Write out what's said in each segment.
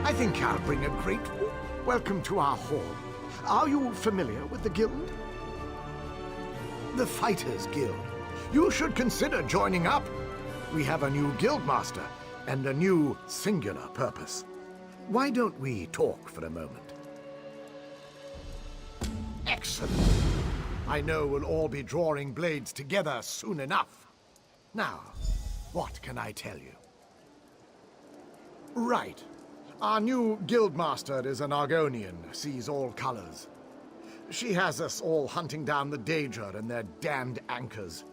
I think I'll bring a great welcome to our hall. Are you familiar with the guild? The Fighters Guild. You should consider joining up. We have a new guildmaster and a new singular purpose. Why don't we talk for a moment? Excellent. I know we'll all be drawing blades together soon enough. Now, what can I tell you? Right. Our new guildmaster is an Argonian, sees all colors. She has us all hunting down the Daedra and their damned anchors.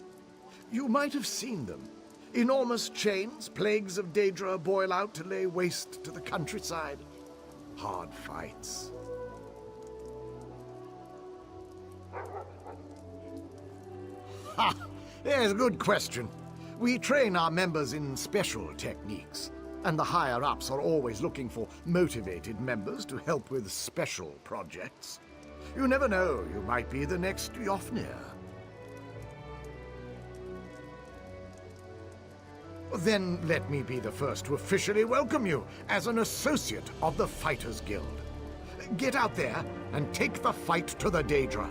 You might have seen them. Enormous chains, plagues of Daedra boil out to lay waste to the countryside. Hard fights. Ha! Yes, good question. We train our members in special techniques, and the higher-ups are always looking for motivated members to help with special projects. You never know, you might be the next Yofnir. Then let me be the first to officially welcome you as an associate of the Fighters Guild. Get out there and take the fight to the Daedra.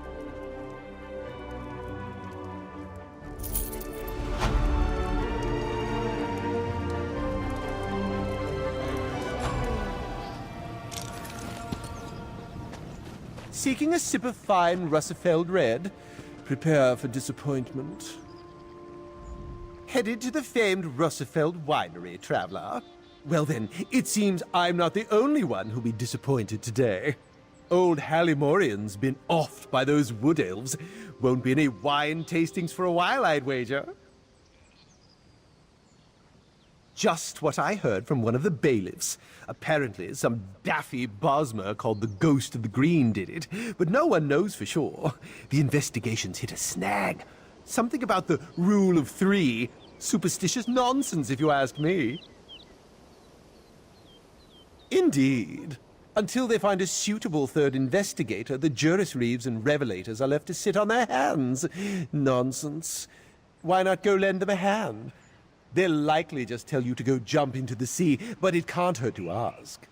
Seeking a sip of fine Russafeld red? Prepare for disappointment. Headed to the famed Russafeld winery, traveler? Well then, it seems I'm not the only one who'll be disappointed today. Old Hallimorian's been offed by those wood elves. Won't be any wine tastings for a while, I'd wager. Just what I heard from one of the bailiffs. Apparently, some daffy Bosmer called the Ghost of the Green did it, but no one knows for sure. The investigation's hit a snag. Something about the rule of three. Superstitious nonsense, if you ask me. Indeed. Until they find a suitable third investigator, the Juris Reeves and Revelators are left to sit on their hands. Nonsense. Why not go lend them a hand? They'll likely just tell you to go jump into the sea, but it can't hurt to ask.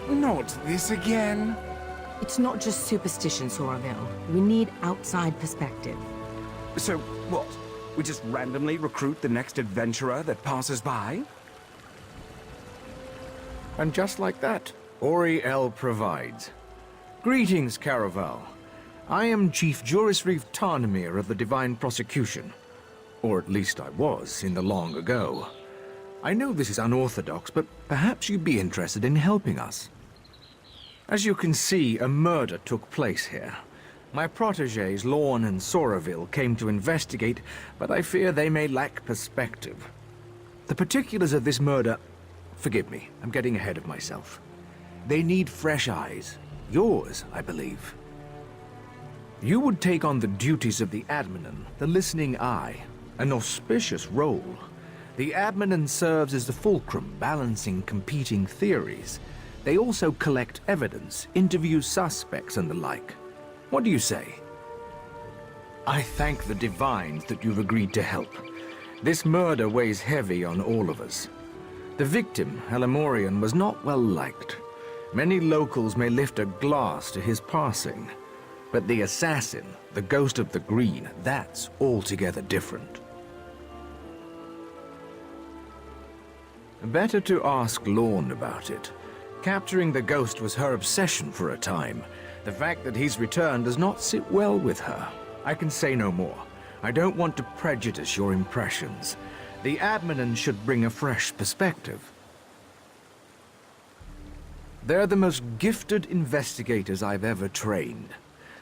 Not this again. It's not just superstition, Soraville. We need outside perspective. So, what? We just randomly recruit the next adventurer that passes by? And just like that, Oriel provides. Greetings, Caraval. I am Chief Juris Reeve Tarnamir of the Divine Prosecution. Or at least I was, in the long ago. I know this is unorthodox, but perhaps you'd be interested in helping us. As you can see, a murder took place here. My protégés, Lorne and Soraville, came to investigate, but I fear they may lack perspective. The particulars of this murder... Forgive me, I'm getting ahead of myself. They need fresh eyes. Yours, I believe. You would take on the duties of the Adminan, the listening eye. An auspicious role. The Adminan serves as the fulcrum, balancing competing theories. They also collect evidence, interview suspects and the like. What do you say? I thank the Divines that you've agreed to help. This murder weighs heavy on all of us. The victim, Hallimorian, was not well liked. Many locals may lift a glass to his passing. But the assassin, the Ghost of the Green, that's altogether different. Better to ask Lorne about it. Capturing the ghost was her obsession for a time. The fact that he's returned does not sit well with her. I can say no more. I don't want to prejudice your impressions. The Adminan should bring a fresh perspective. They're the most gifted investigators I've ever trained.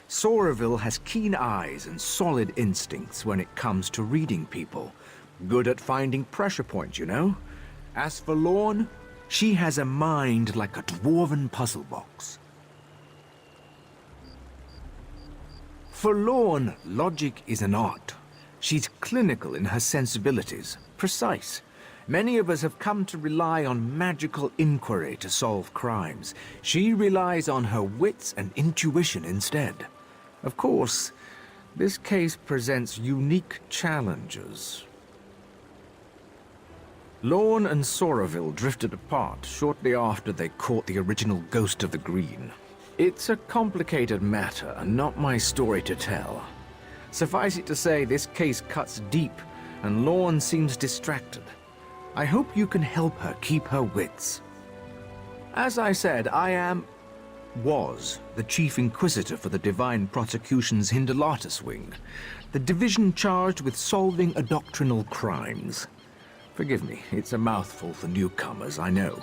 Soraville has keen eyes and solid instincts when it comes to reading people. Good at finding pressure points, you know? As for Lorne, she has a mind like a dwarven puzzle box. For Lorne, logic is an art. She's clinical in her sensibilities, precise. Many of us have come to rely on magical inquiry to solve crimes. She relies on her wits and intuition instead. Of course, this case presents unique challenges. Lorne and Soraville drifted apart shortly after they caught the original Ghost of the Green. It's a complicated matter and not my story to tell. Suffice it to say, this case cuts deep and Lorne seems distracted. I hope you can help her keep her wits. As I said, was the Chief Inquisitor for the Divine Prosecution's Hindelatus Wing, the division charged with solving doctrinal crimes. Forgive me, it's a mouthful for newcomers, I know.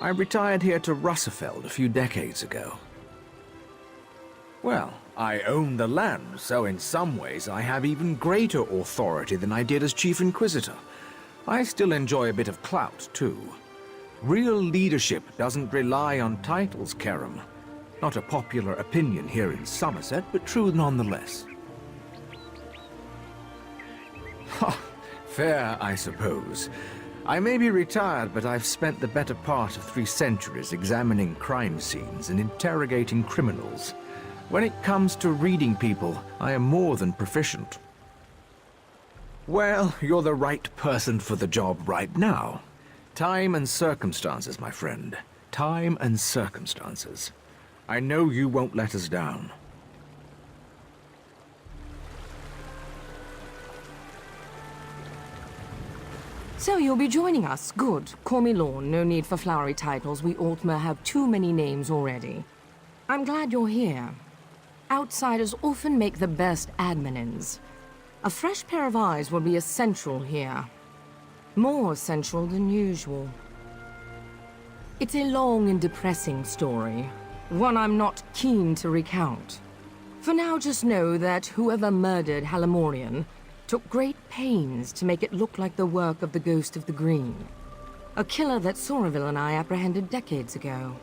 I retired here to Russafeld a few decades ago. Well, I own the land, so in some ways I have even greater authority than I did as Chief Inquisitor. I still enjoy a bit of clout, too. Real leadership doesn't rely on titles, Kerem. Not a popular opinion here in Summerset, but true nonetheless. Ha! Fair, I suppose. I may be retired, but I've spent the better part of 3 centuries examining crime scenes and interrogating criminals. When it comes to reading people, I am more than proficient. Well, you're the right person for the job right now. Time and circumstances, my friend. Time and circumstances. I know you won't let us down. So you'll be joining us. Good. Call me Lorne. No need for flowery titles. We Altmer have too many names already. I'm glad you're here. Outsiders often make the best adminins. A fresh pair of eyes will be essential here. More essential than usual. It's a long and depressing story. One I'm not keen to recount. For now, just know that whoever murdered Halimorian took great pains to make it look like the work of the Ghost of the Green. A killer that Soraville and I apprehended decades ago.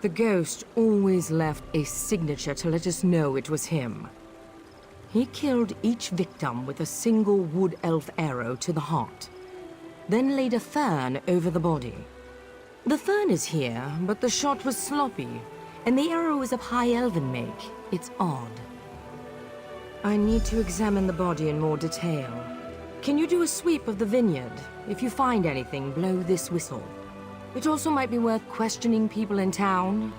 The Ghost always left a signature to let us know it was him. He killed each victim with a single wood elf arrow to the heart, then laid a fern over the body. The fern is here, but the shot was sloppy, and the arrow is of high elven make. It's odd. I need to examine the body in more detail. Can you do a sweep of the vineyard? If you find anything, blow this whistle. It also might be worth questioning people in town.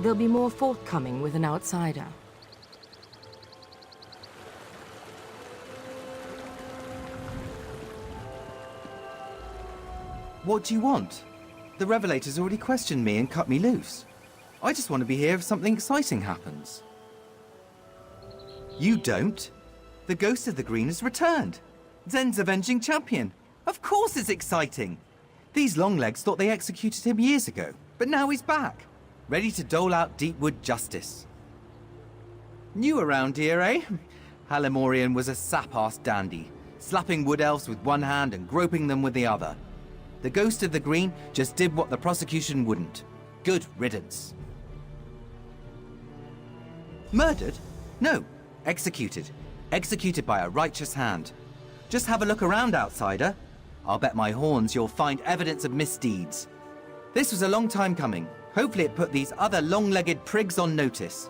They'll be more forthcoming with an outsider. What do you want? The Revelator's already questioned me and cut me loose. I just want to be here if something exciting happens. You don't? The Ghost of the Green has returned. Zen's avenging champion. Of course it's exciting. These Longlegs thought they executed him years ago, but now he's back, ready to dole out Deepwood justice. New around here, eh? Halimorian was a sap-ass dandy, slapping wood elves with one hand and groping them with the other. The Ghost of the Green just did what the prosecution wouldn't. Good riddance. Murdered? No, executed. Executed by a righteous hand. Just have a look around, outsider. I'll bet my horns you'll find evidence of misdeeds. This was a long time coming. Hopefully it put these other long-legged prigs on notice.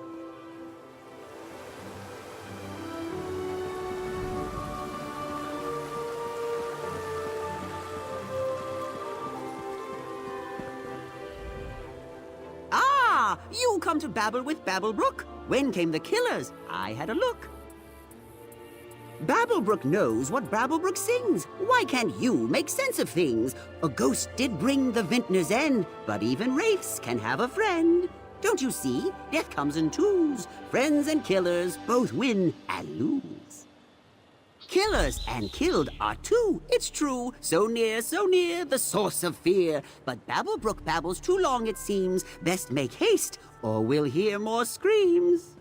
You come to babble with Babblebrook? When came the killers? I had a look. Babblebrook knows what Babblebrook sings. Why can't you make sense of things? A ghost did bring the vintner's end, but even wraiths can have a friend. Don't you see? Death comes in twos. Friends and killers both win and lose. Killers and killed are two, it's true. So near, the source of fear. But Babblebrook babbles too long, it seems. Best make haste, or we'll hear more screams.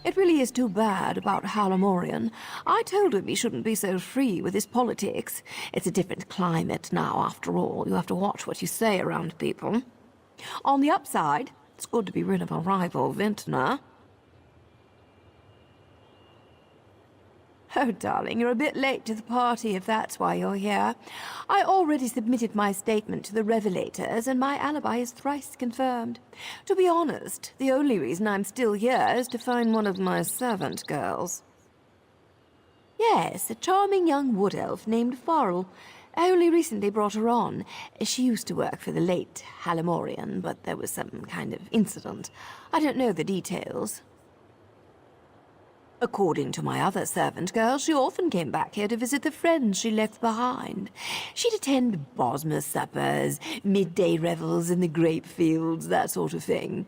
It really is too bad about Halamorian. I told him he shouldn't be so free with his politics. It's a different climate now, after all. You have to watch what you say around people. On the upside, it's good to be rid of a rival vintner. Oh, darling, you're a bit late to the party if that's why you're here. I already submitted my statement to the Revelators, and my alibi is thrice confirmed. To be honest, the only reason I'm still here is to find one of my servant girls. Yes, a charming young wood elf named V.O.R. I only recently brought her on. She used to work for the late Halamorian, but there was some kind of incident. I don't know the details. According to my other servant girl, she often came back here to visit the friends she left behind. She'd attend Bosma suppers, midday revels in the grape fields, that sort of thing.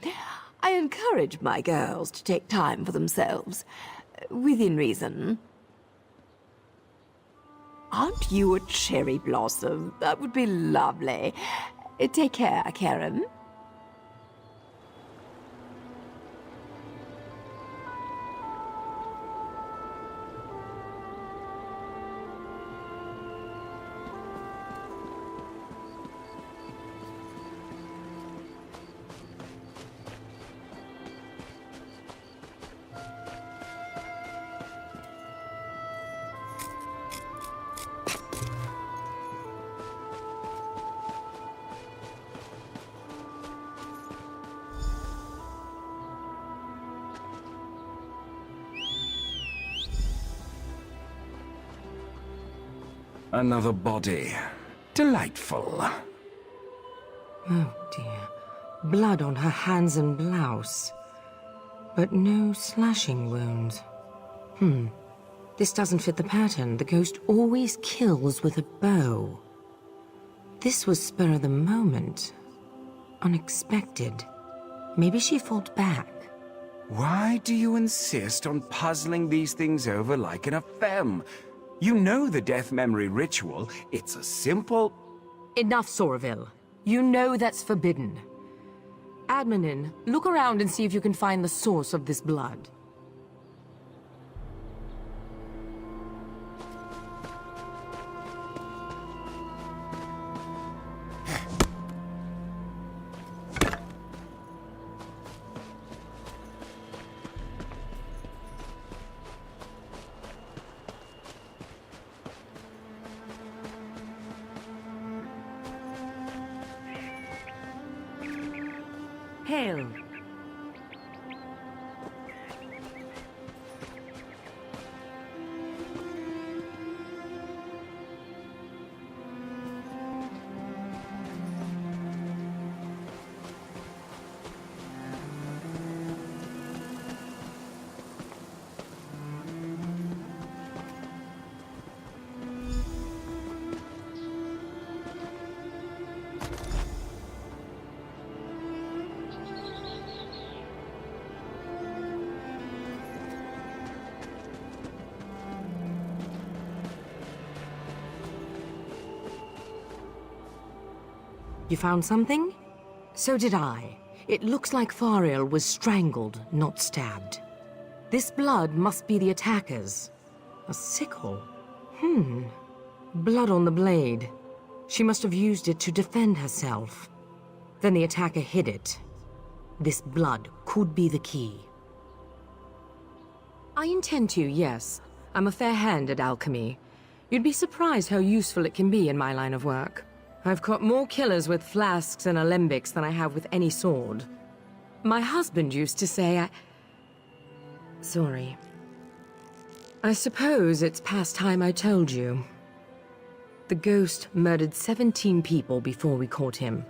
I encourage my girls to take time for themselves, within reason. Aren't you a cherry blossom? That would be lovely. Take care, Karen. Another body. Delightful. Oh dear. Blood on her hands and blouse. But no slashing wounds. This doesn't fit the pattern. The ghost always kills with a bow. This was spur of the moment. Unexpected. Maybe she fought back. Why do you insist on puzzling these things over like an femme? You know the death memory ritual. It's a simple... Enough, Soraville. You know that's forbidden. Admonin, look around and see if you can find the source of this blood. Hail. You found something? So did I. It looks like Fariel was strangled, not stabbed. This blood must be the attacker's. A sickle? Blood on the blade. She must have used it to defend herself. Then the attacker hid it. This blood could be the key. I intend to, yes. I'm a fair hand at alchemy. You'd be surprised how useful it can be in my line of work. I've caught more killers with flasks and alembics than I have with any sword. My husband used to say Sorry. I suppose it's past time I told you. The ghost murdered 17 people before we caught him.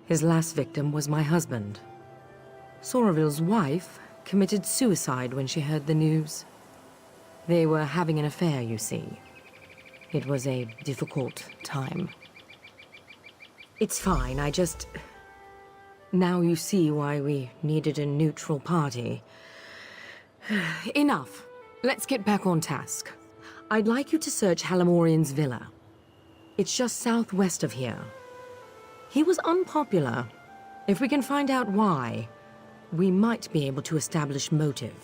His last victim was my husband. Soraville's wife committed suicide when she heard the news. They were having an affair, you see. It was a difficult time. It's fine, Now you see why we needed a neutral party. Enough. Let's get back on task. I'd like you to search Halamorian's villa. It's just southwest of here. He was unpopular. If we can find out why, we might be able to establish motive.